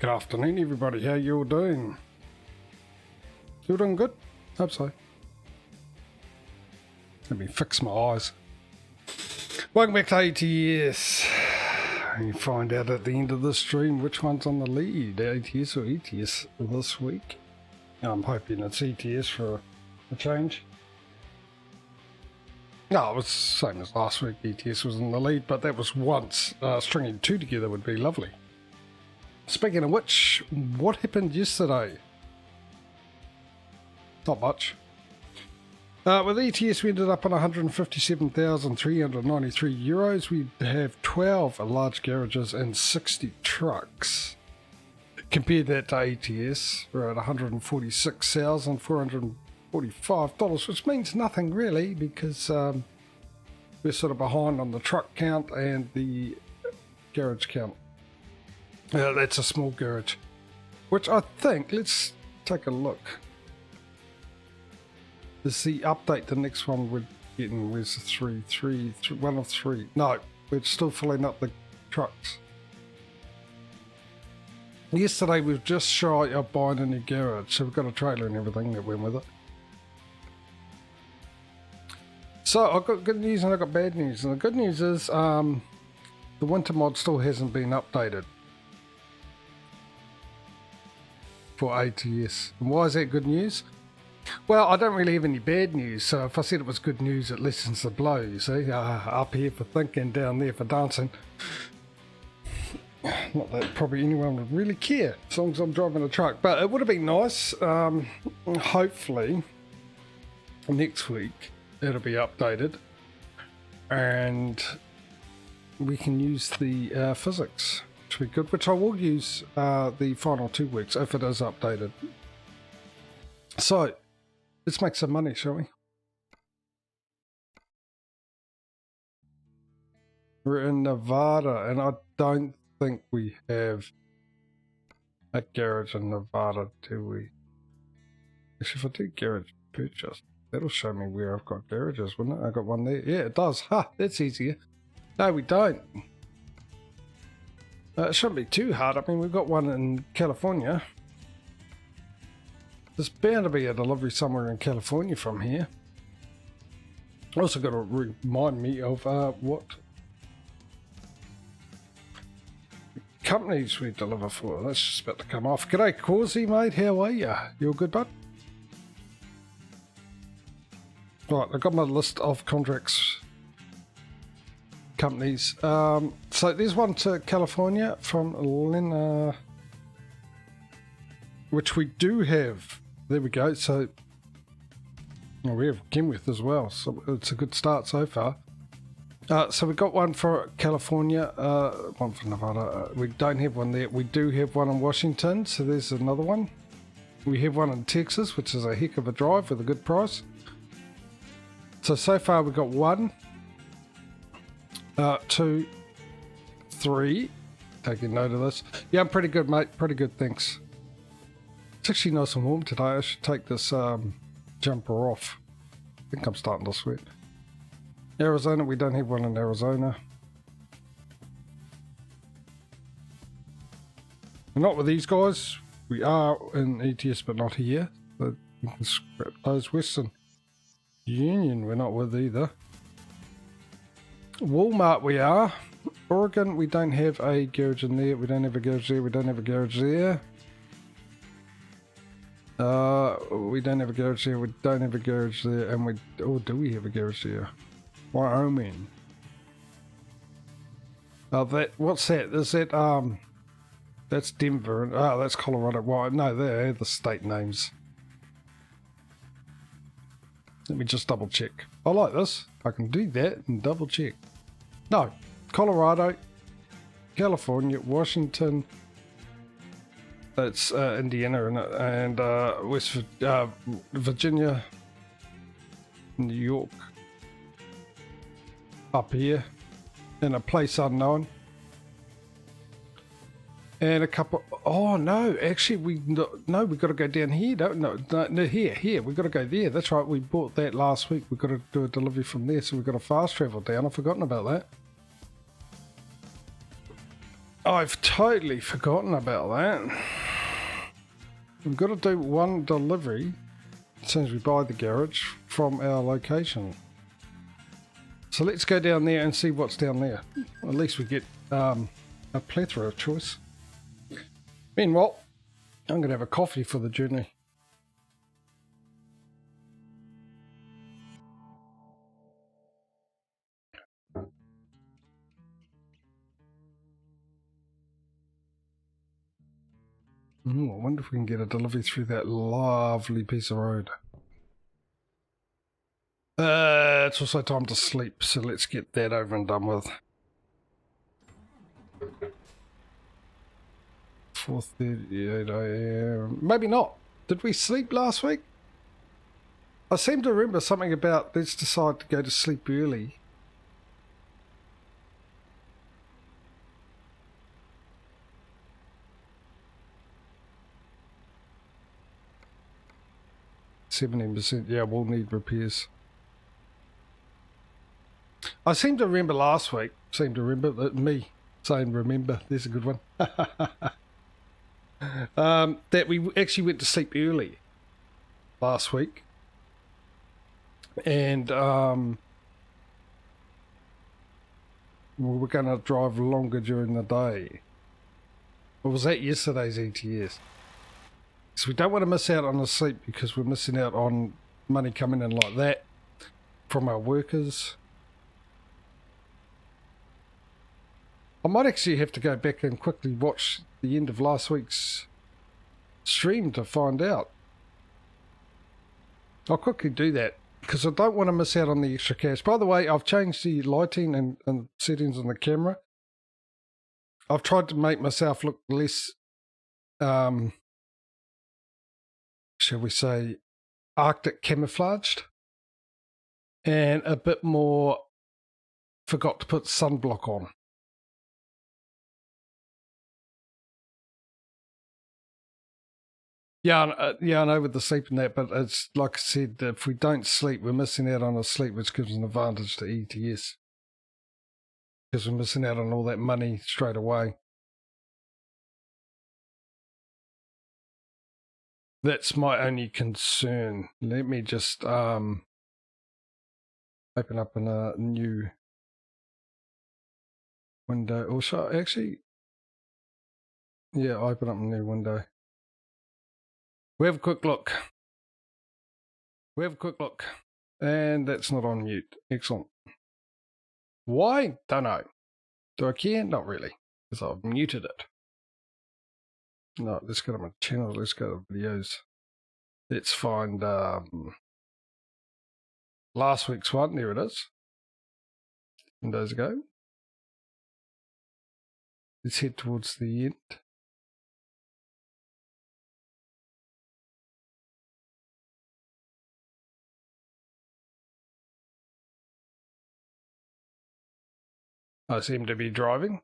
Good afternoon, everybody. How you all doing? You all doing good? Hope so. Let me fix my eyes. Welcome back to ATS. You find out at the end of this stream which one's on the lead, ATS or ETS this week. I'm hoping it's ETS for a change. No, it was the same as last week. ETS was in the lead, but that was once. Stringing two together would be lovely. Speaking of which, what happened yesterday? Not much. With ETS, we ended up on 157,393 euros. We have 12 large garages and 60 trucks. Compare that to ATS, we're at $146,445, which means nothing really because we're sort of behind on the truck count and the garage count. That's a small garage, which I think, let's take a look. Is the update the next one we're getting? Where's the three, one of three? No, we're still filling up the trucks. Yesterday we were just shy of buying a new garage, so we've got a trailer and everything that went with it. So I've got good news and I've got bad news. And the good news is the winter mod still hasn't been updated for ATS. And why is that good news? Well, I don't really have any bad news, so if I said it was good news, it lessens the blow, you see. Up here for thinking, down there for dancing. Not that probably anyone would really care, as long as I'm driving a truck. But it would have been nice, hopefully, next week it'll be updated. And we can use the physics, which will be good, which I will use the final 2 weeks if it is updated. So, let's make some money, shall we? We're in Nevada, and I don't think we have a garage in Nevada, do we? Actually, if I do garage purchase, that'll show me where I've got garages, wouldn't it? I got one there. Yeah, it does. Ha, that's easier. No, we don't. It shouldn't be too hard. I mean, we've got one in California. There's bound to be a delivery somewhere in California from here. Also got to remind me of what companies we deliver for. That's just about to come off. G'day, Causey, mate. How are you? You all good, bud? Right, I've got my list of contracts. Companies. So there's one to California from Lena, which we do have. There we go. So we have Kenworth as well. So it's a good start so far. So we got one for California, one for Nevada. We don't have one there. We do have one in Washington. So there's another one. We have one in Texas, which is a heck of a drive with a good price. So far we've got 1, 2, 3. Taking note of this. Yeah, I'm pretty good, mate. Pretty good, thanks. It's actually nice and warm today. I should take this jumper off. I think I'm starting to sweat. Arizona, we don't have one in Arizona. We're not with these guys. We are in ETS, but not here. So you can scrap those. Western Union, we're not with either. Walmart, we are. Oregon, we don't have a garage in there. We don't have a garage there. We don't have a garage there. We don't have a garage there. We don't have a garage there. And we, oh, do we have a garage there? Wyoming. What's that? Is that, that's Denver. Oh, that's Colorado. Well, no, they're the state names. Let me just double check. I like this. I can do that and double check. No, Colorado, California, Washington, that's Indiana and West Virginia, New York, up here, in a place unknown. And a couple, oh no, actually we've got to go down here, no, here, we've got to go there. That's right, we bought that last week. We've got to do a delivery from there, so we've got to fast travel down. I've forgotten about that. I've totally forgotten about that. We've got to do one delivery as soon as we buy the garage from our location. So let's go down there and see what's down there. At least we get a plethora of choice. Meanwhile, I'm going to have a coffee for the journey. I wonder if we can get a delivery through that lovely piece of road. It's also time to sleep, so let's get that over and done with. 4:38 a.m. Maybe not. Did we sleep last week? I seem to remember something about let's decide to go to sleep early. %. Yeah, we'll need repairs. I seem to remember last week. Me saying remember. There's a good one. That we actually went to sleep early last week. And we were going to drive longer during the day. Or was that yesterday's ATS? So we don't want to miss out on the sleep because we're missing out on money coming in like that from our workers. I might actually have to go back and quickly watch the end of last week's stream to find out. I'll quickly do that because I don't want to miss out on the extra cash. By the way, I've changed the lighting and settings on the camera. I've tried to make myself look less, shall we say, Arctic camouflaged and a bit more forgot to put sunblock on. Yeah, I know with the sleep and that, but it's like I said, if we don't sleep, we're missing out on a sleep, which gives an advantage to ETS. Because we're missing out on all that money straight away. That's my only concern. Let me just open up in a new window. Also, actually, yeah, open up a new window. We have a quick look. And that's not on mute. Excellent. Why? Don't know. Do I care? Not really. Because I've muted it. No, let's go to my channel. Let's go to videos. Let's find last week's one. There it is. Windows ago. Let's head towards the end. I seem to be driving.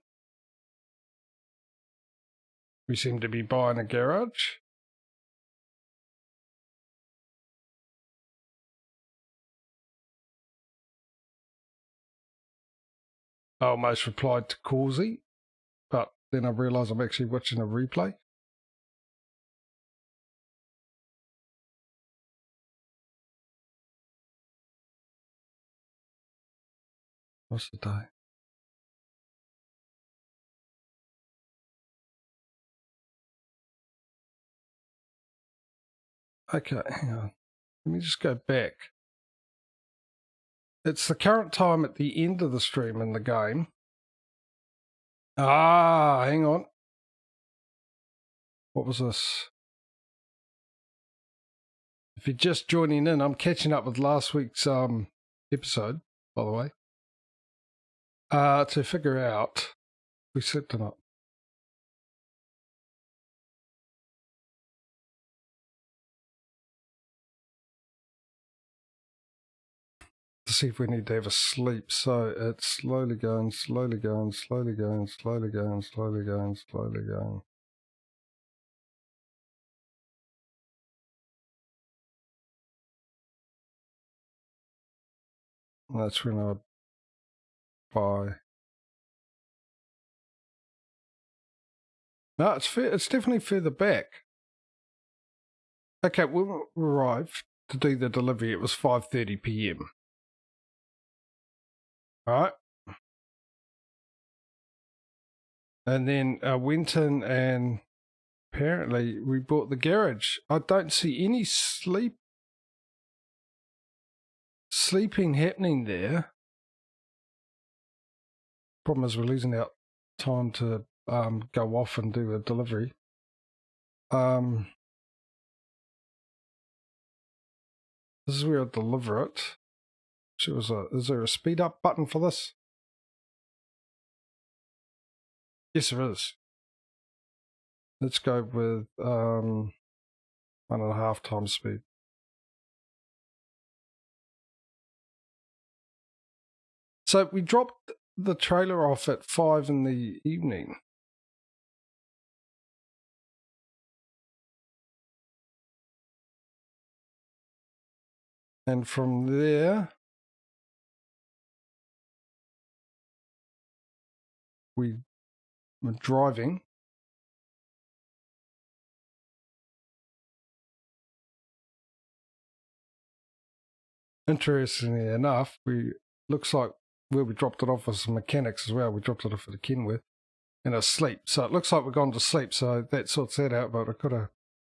We seem to be buying a garage. I almost replied to Causey, but then I realised I'm actually watching a replay. What's the day? Okay, hang on. Let me just go back. It's the current time at the end of the stream in the game. Ah, hang on. What was this? If you're just joining in, I'm catching up with last week's episode, by the way, to figure out if we slept or not. To see if we need to have a sleep. So it's slowly going, slowly going, slowly going, slowly going, slowly going, slowly going. And that's when I'd buy. No, it's definitely further back. Okay, when we arrived to do the delivery, it was 5:30 p.m. All right. And then I went in and apparently we bought the garage. I don't see any sleeping happening there. Problem is we're losing out time to go off and do a delivery. This is where I deliver it. Is there a speed up button for this? Yes, there is. Let's go with 1.5 times speed. So we dropped the trailer off at 5 in the evening. And from there, we were driving. Interestingly enough, looks like where we dropped it off was some mechanics as well. We dropped it off at a Kenworth and asleep. So it looks like we've gone to sleep. So that sorts that out. But I could have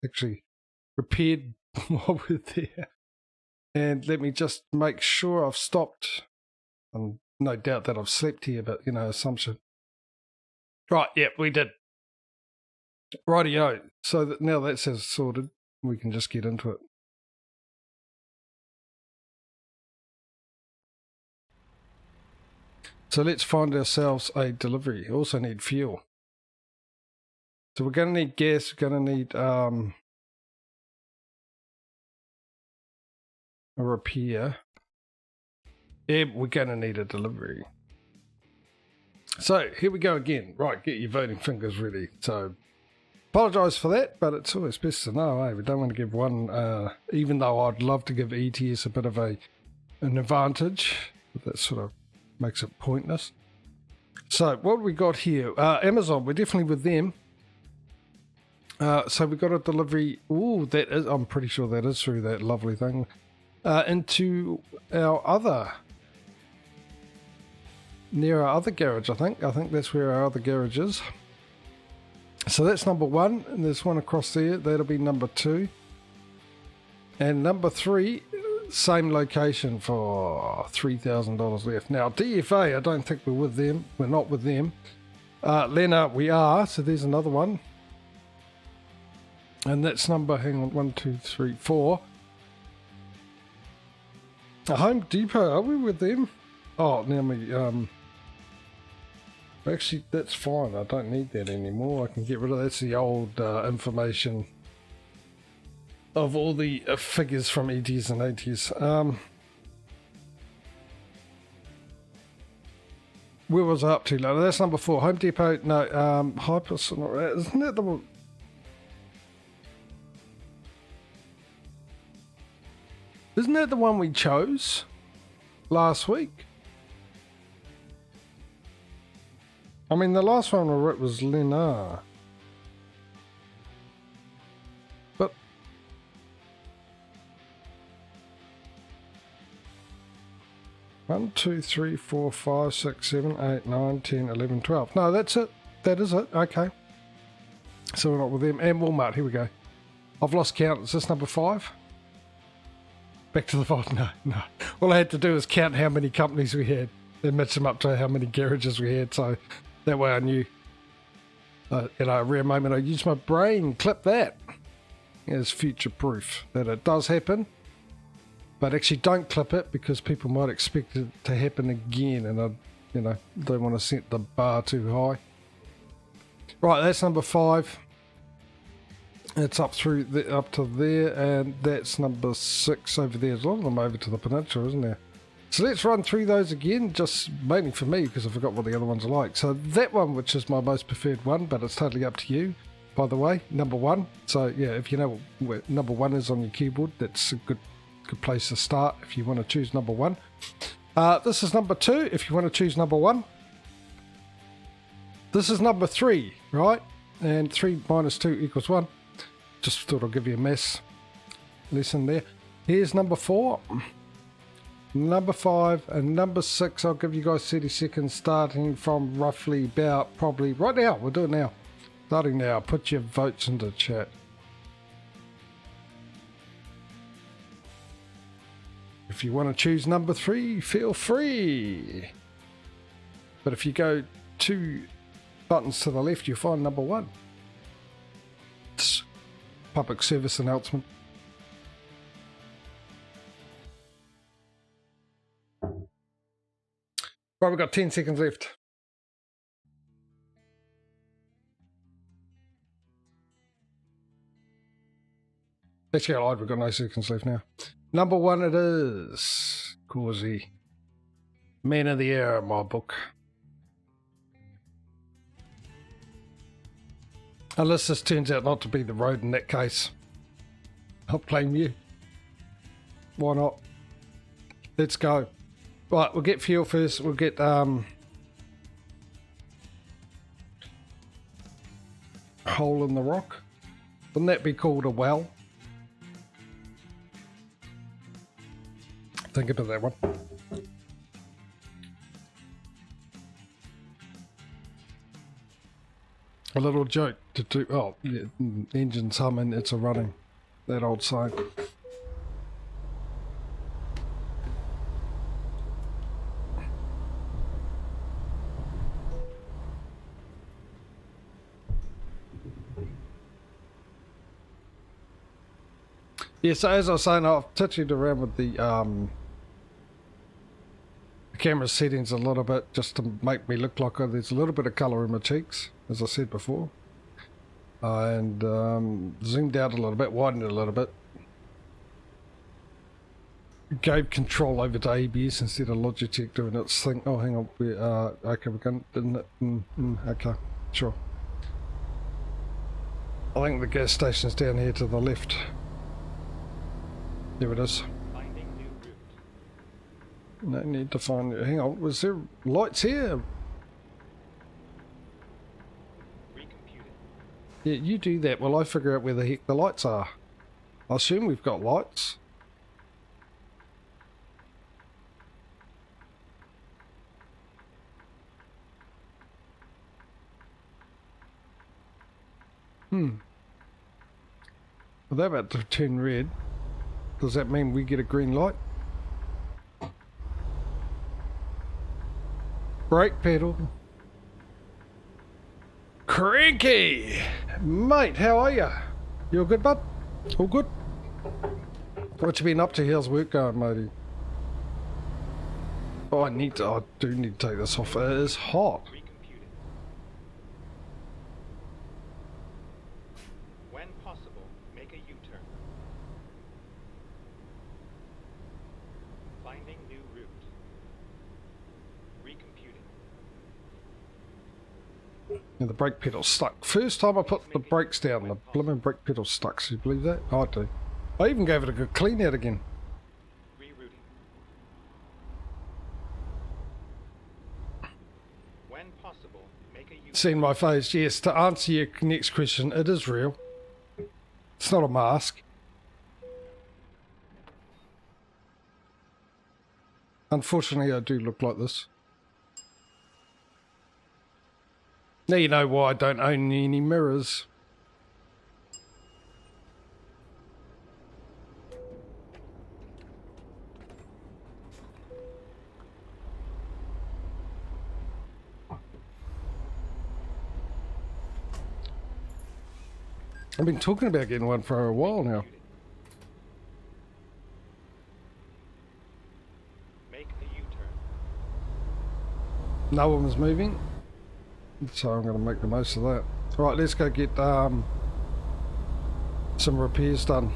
actually repaired while we're there. And let me just make sure I've stopped. No doubt that I've slept here, but assumption. Right, yeah, we did. Rightio. So that now that's sorted, we can just get into it. So let's find ourselves a delivery. Also need fuel. So we're going to need gas. We're going to need a repair. Yeah, we're going to need a delivery. So here we go again. Right, get your voting fingers ready. So apologise for that, but it's always best to know, eh? We don't want to give one, even though I'd love to give ATS a bit of an advantage, but that sort of makes it pointless. So what have we got here? Amazon, we're definitely with them. So we got a delivery. Ooh, I'm pretty sure that is through that lovely thing. Into near our other garage, I think. I think that's where our other garage is. So that's number 1, and there's one across there. That'll be number 2. And number 3, same location for $3,000 left. Now, DFA, I don't think we're with them. We're not with them. Lena, we are. So there's another one. And that's number, hang on, 1, 2, 3, 4. Home Depot, are we with them? Oh, now we, actually, that's fine. I don't need that anymore. I can get rid of that. That's the old information of all the figures from ETS and ATS. Where was I up to? No, that's number 4. Home Depot. No, Hypers. Isn't that the one? Isn't that the one we chose last week? I mean, the last one I wrote was Lena. But one, 2, 3, 4, 5, 6, 7, 8, 9, 10, 11, 12. No, that's it. That is it. Okay. So we're not with them. And Walmart. Here we go. I've lost count. Is this number 5? Back to the vault. No. All I had to do was count how many companies we had and match them up to how many garages we had. So that way I knew. In a rare moment, I used my brain. Clip that as future proof that it does happen. But actually don't clip it because people might expect it to happen again, and I don't want to set the bar too high. Right, that's number 5. It's up to there, and that's number 6 over there. There's a lot of them over to the peninsula, isn't there? So let's run through those again, just mainly for me because I forgot what the other ones are like. So that one, which is my most preferred one, but it's totally up to you, by the way, number 1. So yeah, if you know where number 1 is on your keyboard, that's a good place to start if you want to choose number 1. This is number 2 if you want to choose number 1. This is number 3, right? And 3 minus 2 equals 1. Just thought I'll give you a mess lesson there. Here's number 4, number 5, and number 6. I'll give you guys 30 seconds starting from roughly about probably right now. We'll do it now. Starting now. Put your votes into chat. If you want to choose number 3, feel free. But if you go 2 buttons to the left, you'll find number 1. It's public service announcement. Right, we've got 10 seconds left. Let's go live, we've got no seconds left now. Number 1 it is. Causey. Man of the Year in my book. Unless this turns out not to be the road in that case. I'll blame you. Why not? Let's go. Right, we'll get fuel first. We'll get hole in the rock. Wouldn't that be called a well? Think about that one. A little joke to do. Oh, yeah, engine's humming, it's a running. That old saying. Yeah, so as I was saying, I've touched around with the camera settings a little bit just to make me look like there's a little bit of colour in my cheeks, as I said before. And zoomed out a little bit, widened it a little bit. Gave control over to ABS instead of Logitech doing its thing. Oh, hang on. Okay, we're going, didn't it? Okay, sure. I think the gas station's down here to the left. There it is. Finding new route. No need to find it. Hang on, was there lights here? Recomputing. Yeah, you do that while I figure out where the heck the lights are. I assume we've got lights. Well, they're about to turn red. Does that mean we get a green light? Brake pedal. Cranky! Mate, how are you? You all good, bud? All good? What you been up to? How's work going, matey? Oh, I do need to take this off. It is hot. Recomputing. When possible, make a U-turn. Finding new route. Recomputing. Yeah, the brake pedal's stuck. First time I put the brakes down, the blooming brake pedal's stuck. So you believe that? I do. I even gave it a good clean out again. Rerouting. When possible, make a U-turn. Seen my face? Yes, to answer your next question, it is real. It's not a mask. Unfortunately, I do look like this. Now you know why I don't own any mirrors. I've been talking about getting one for a while now. Make a U-turn. No one was moving, so I'm going to make the most of that. Right, let's go get some repairs done.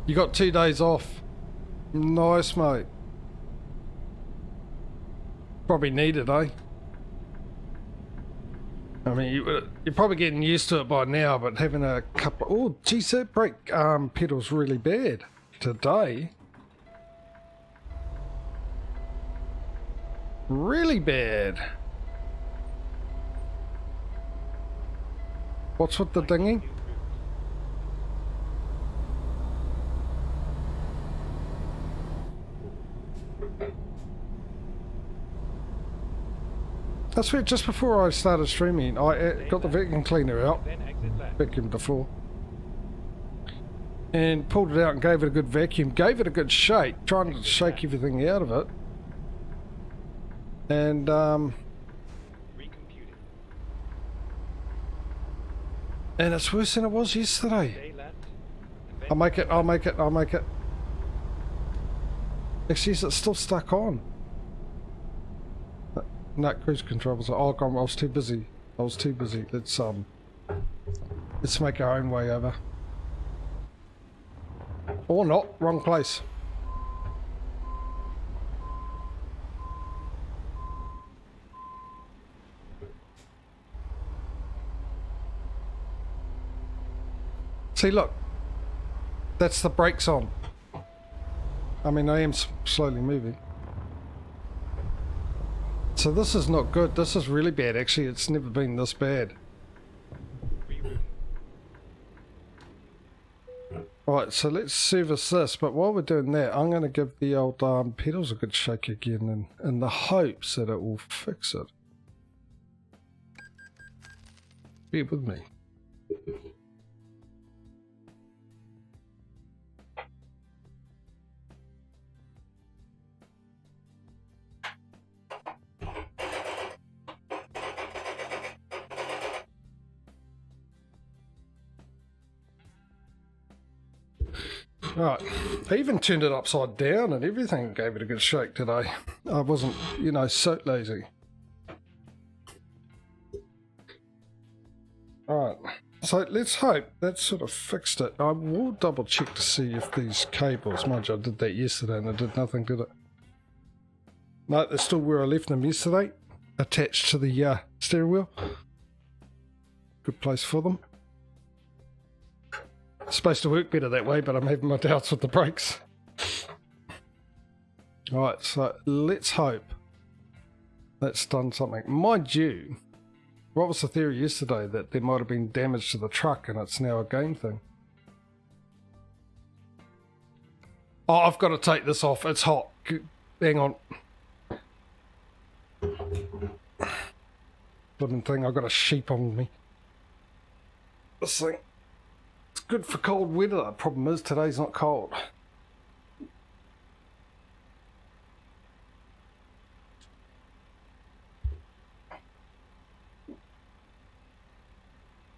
You got 2 days off. Nice, mate. Probably needed, eh? I mean, you're probably getting used to it by now, but having a couple... Oh, geez, that brake pedal's really bad today. Really bad. What's with the Find a dinghy? new route. That's weird. Just before I started streaming, I got the vacuum cleaner out, Then exit left. vacuumed the floor, and pulled it out and gave it a good vacuum. Gave it a good shake, trying to shake everything out of it. And Recomputing. and it's worse than it was yesterday. Stay left. And then I'll make it. I'll make it. I'll make it. Actually, it's still stuck on. No, cruise control was. Oh, God, I was too busy. I was too busy. Let's make our own way over. Or not. Wrong place. See, look. That's the brakes on. I mean, I am slowly moving. So this is not good. This is really bad. Actually, it's never been this bad. rerouting. Right, so let's service this. But while we're doing that, I'm going to give the old pedals a good shake again in the hopes that it will fix it. Bear with me. Right, I even turned it upside down and everything, gave it a good shake today. I wasn't, you know, so lazy. Alright, so let's hope that sort of fixed it. I will double check to see if these cables, mind you, I did that yesterday and it did nothing, did it? No, they're still where I left them yesterday, attached to the steering wheel. Good place for them. Supposed to work better that way, but I'm having my doubts with the brakes. Alright, so let's hope that's done something. Mind you, what was the theory yesterday? That there might have been damage to the truck and it's now a game thing. Oh, I've got to take this off. It's hot. Hang on. Blooming thing, I've got a sheep on me. This thing. It's good for cold weather. The problem is today's not cold.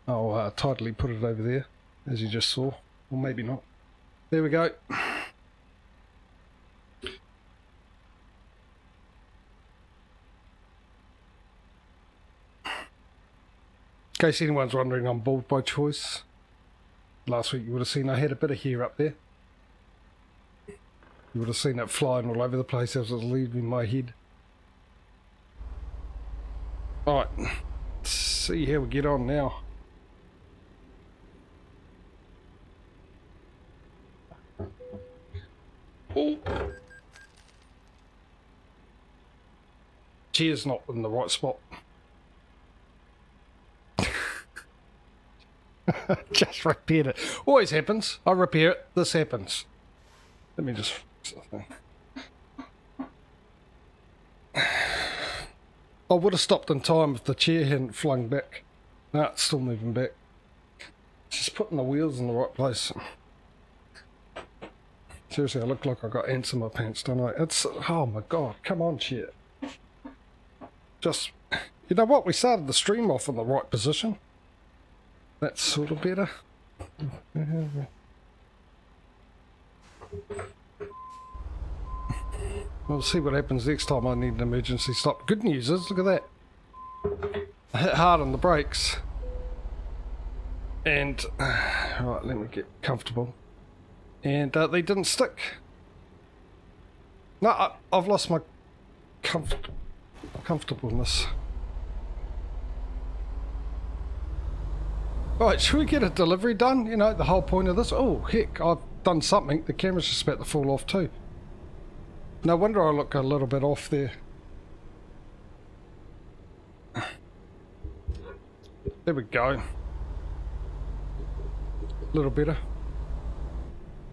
I'll tidily put it over there, as you just saw. Or maybe not. There we go. In case anyone's wondering, I'm bald by choice. Last week you would have seen I had a bit of hair up there. You would have seen it flying all over the place as it was leaving my head. Alright, let's see how we get on now. Oh. Chair's not in the right spot. Just repaired it. Always happens. I repair it. This happens. Let me just fix the thing. I would have stopped in time if the chair hadn't flung back. No, it's still moving back. Just putting the wheels in the right place. Seriously, I look like I got ants in my pants, don't I? It's, oh my god, come on, chair. Just, you know what? We started the stream off in the right position. That's sort of better. We'll see what happens next time I need an emergency stop. Good news is, look at that. I hit hard on the brakes. And, right, let me get comfortable. And they didn't stick. No, I've lost my comfortableness. Right, should we get a delivery done? You know, the whole point of this. Oh, heck, I've done something. The camera's just about to fall off too. No wonder I look a little bit off there. There we go. little better.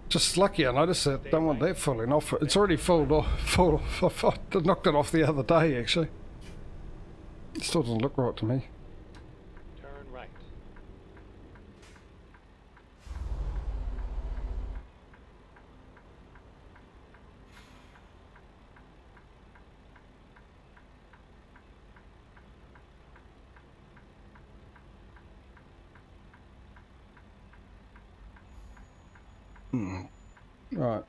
Just lucky I noticed that. Don't want that falling off. It's already fallen off. I knocked it off the other day, actually. It still doesn't look right to me. Turn right. Right.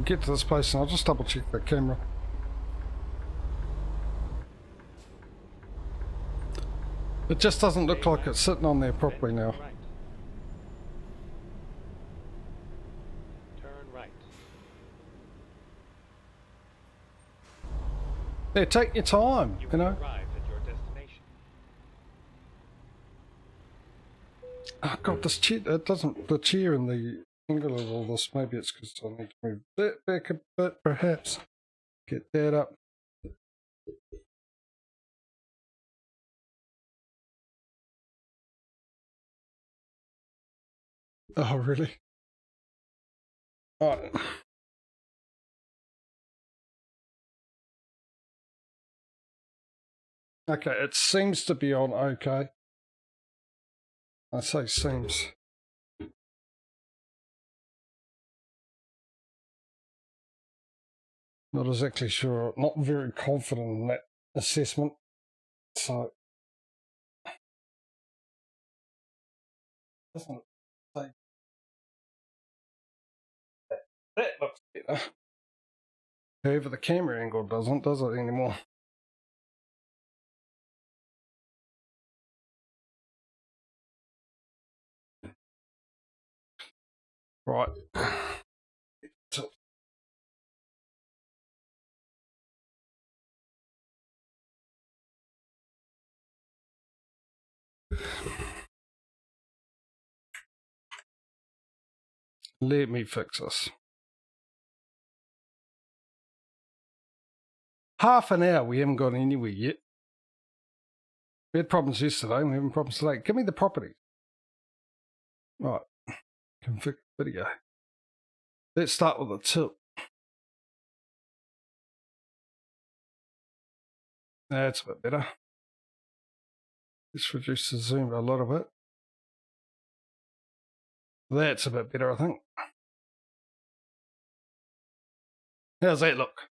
Get to this place and I'll just double check the camera. It just doesn't look like it's sitting on there properly now. Right. Turn right. Yeah, take your time, You you know. have arrived at your destination. Oh god, this chair, it doesn't, the chair and the angle of all this, maybe it's because I need to move that back a bit, perhaps. Get that up. Oh, really? Alright. Okay, it seems to be on okay. I say seems. Not exactly sure, not very confident in that assessment. So, doesn't say that. That looks better. However, the camera angle doesn't, does it anymore? Right. So, let me fix this. Half an hour, we haven't gone anywhere yet. We had problems yesterday, and we're having problems today. Give me the property. Right. Configure video. Let's start with the tilt. That's a bit better. Let's reduce the zoom a little bit. That's a bit better, I think. How's that look?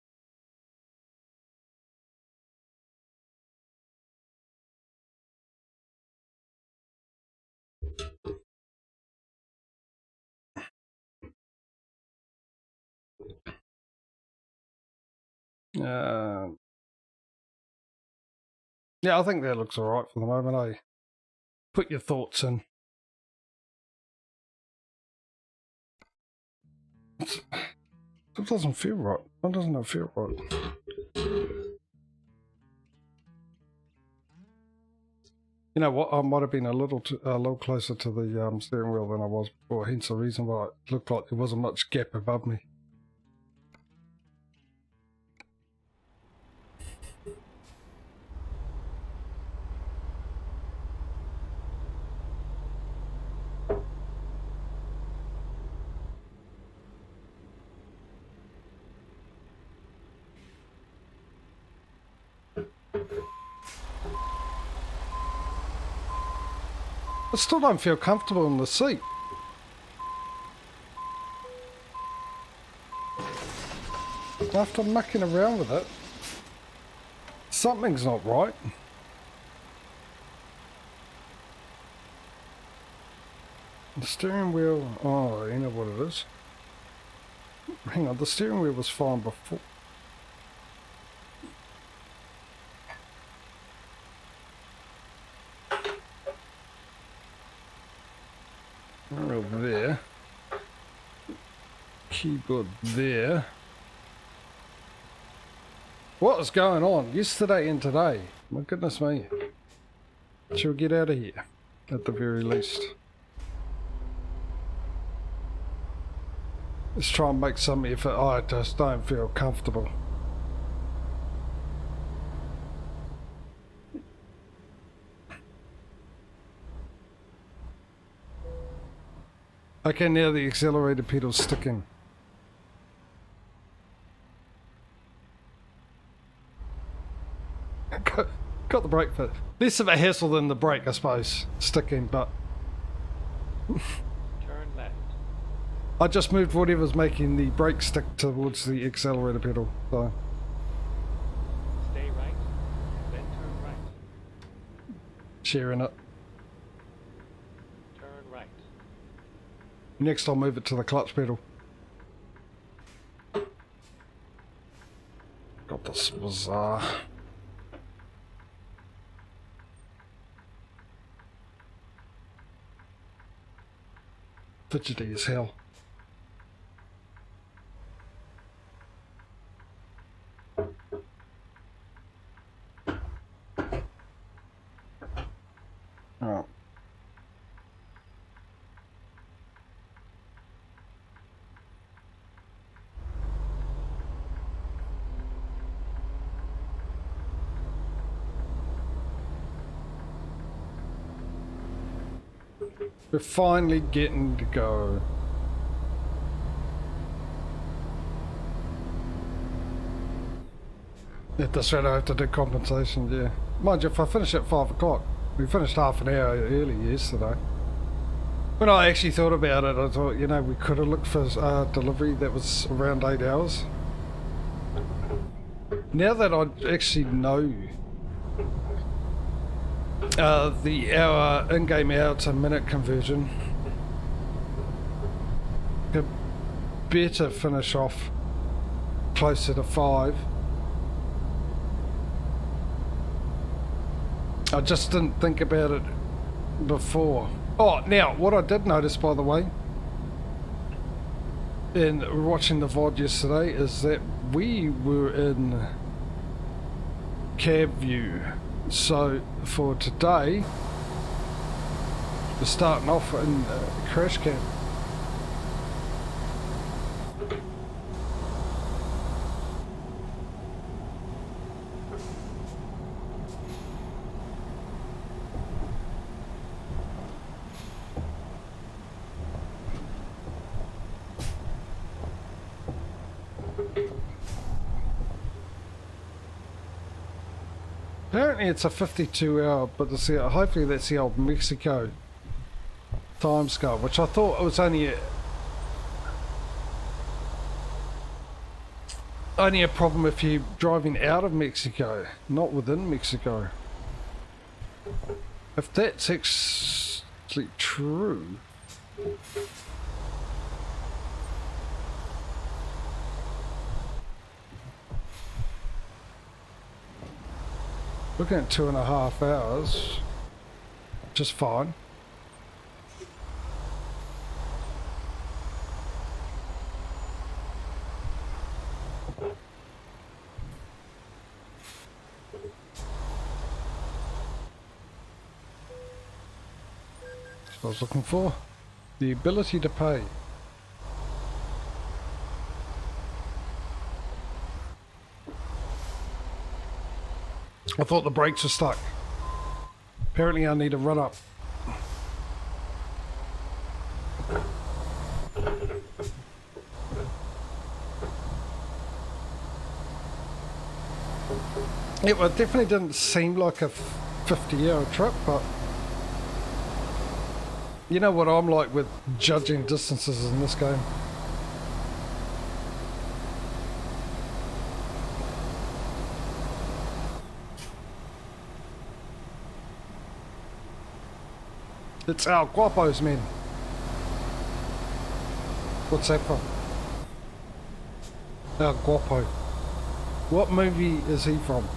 Yeah, I think that looks alright for the moment, eh? Put your thoughts in. It doesn't feel right. Why doesn't it feel right? You know what? I might have been a little closer to the steering wheel than I was before. Hence the reason why it looked like there wasn't much gap above me. I still don't feel comfortable in the seat. After mucking around with it, something's not right. The steering wheel, oh, you know what it is. Hang on, the steering wheel was fine before. Wheel there. Keyboard there. What is going on yesterday and today? My goodness me. Shall we get out of here at the very least? Let's try and make some effort. I just don't feel comfortable. Okay, now the accelerator pedal's sticking. Got the brake fit. Less of a hassle than the brake, I suppose, sticking, but Turn left. I just moved whatever's making the brake stick towards the accelerator pedal, so. Stay right, then turn right. Sharing it. Turn right. Next I'll move it to the clutch pedal. God, this was fidgety as hell. Oh. We're finally getting to go. At this rate I have to do compensation, yeah. Mind you, if I finish at 5 o'clock, we finished half an hour early yesterday. When I actually thought about it, I thought, you know, we could have looked for delivery that was around 8 hours. Now that I actually know the hour, in-game hour to minute conversion, could better finish off closer to 5. I just didn't think about it before. Oh, now, what I did notice, by the way, in watching the VOD yesterday, is that we were in cab view. So, for today, we're starting off in crash cam. Apparently it's a 52 hour, but hopefully that's the old Mexico time scale, which I thought was only a problem if you're driving out of Mexico, not within Mexico. If that's actually true, looking at 2.5 hours, just fine. That's what I was looking for. The ability to pay. I thought the brakes were stuck. Apparently I need to run up. Yeah, well, it definitely didn't seem like a 50-hour trip, but you know what I'm like with judging distances in this game. It's El Guapo's men. What's that from? El Guapo. What movie is he from?